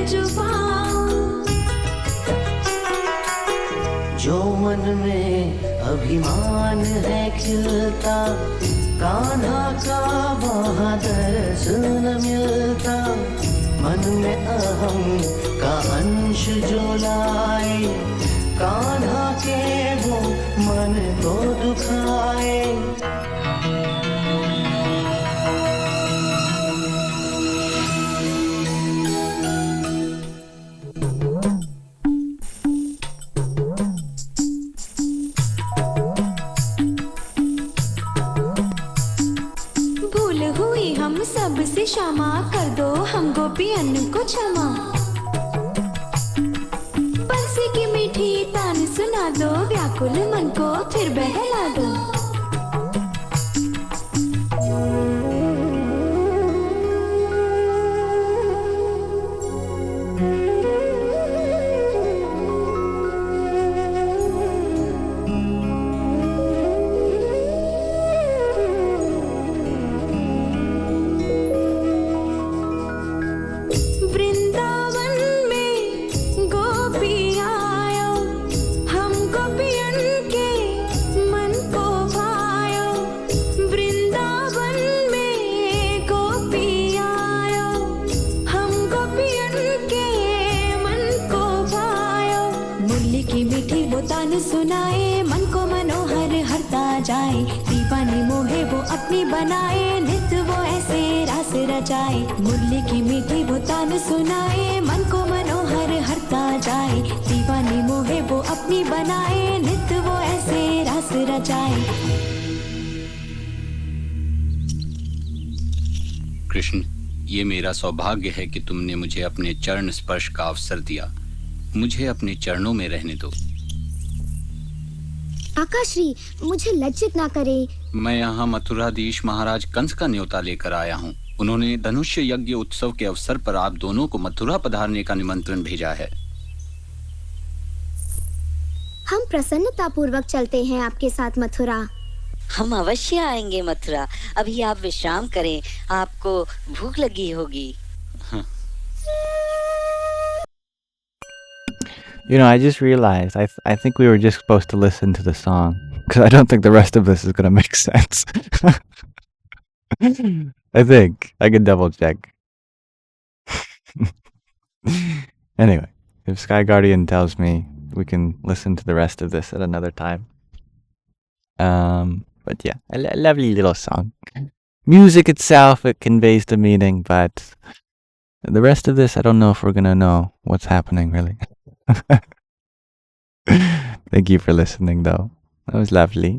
जो पाऊं। जो मन में अभिमान है खिलता, कान्हा का वहाँ दर्श न मिलता। मन में अहम का अंश जो लाए, कान्हा के वो मन को दुखाए। भूल हुई हम सब से क्षमा कर दो, हम गोपियन को क्षमा। बंसी की मीठी तान सुना दो, व्याकुल मन को फिर बहला दो। वृंदावन में गोपी आयो, हम गोपियन के मन को भायो। वृंदावन में गोपी आयो, हम गोपियन के मन को भायो। मुरली की मीठी वो तान सुनाए, मन को मनोहर हरता जाए। दीवानी मोहे वो अपनी बनाए, नित्य वो ऐसे रास रचाए। मुरली की मीठी वो तान सुनाए, मन को मनोहर हरता जाए। दीवानी मोहे वो अपनी बनाए, नित्य वो ऐसे रास रचाए। कृष्ण, ये मेरा सौभाग्य है कि तुमने मुझे अपने चरण स्पर्श का अवसर दिया। मुझे अपने चरणों में रहने दो। आकाश्री, मुझे लज्जित ना करे। मैं यहाँ मथुराधीश महाराज कंस का न्योता लेकर आया हूँ। उन्होंने धनुष्य यज्ञ उत्सव के अवसर पर आप दोनों को मथुरा पधारने का निमंत्रण भेजा है। हम प्रसन्नता पूर्वक चलते हैं आपके साथ मथुरा। हम अवश्य आएंगे मथुरा। अभी आप विश्राम करें, आपको भूख लगी होगी। You know, I just realized I think we were just supposed to listen to the song, because I don't think the rest of this is gonna make sense. I think I can double check. Anyway, if Sky Guardian tells me, we can listen to the rest of this at another time. But yeah, a lovely little song. Music itself, it conveys the meaning, but the rest of this, I don't know if we're gonna know what's happening really. Thank you for listening though. That was lovely.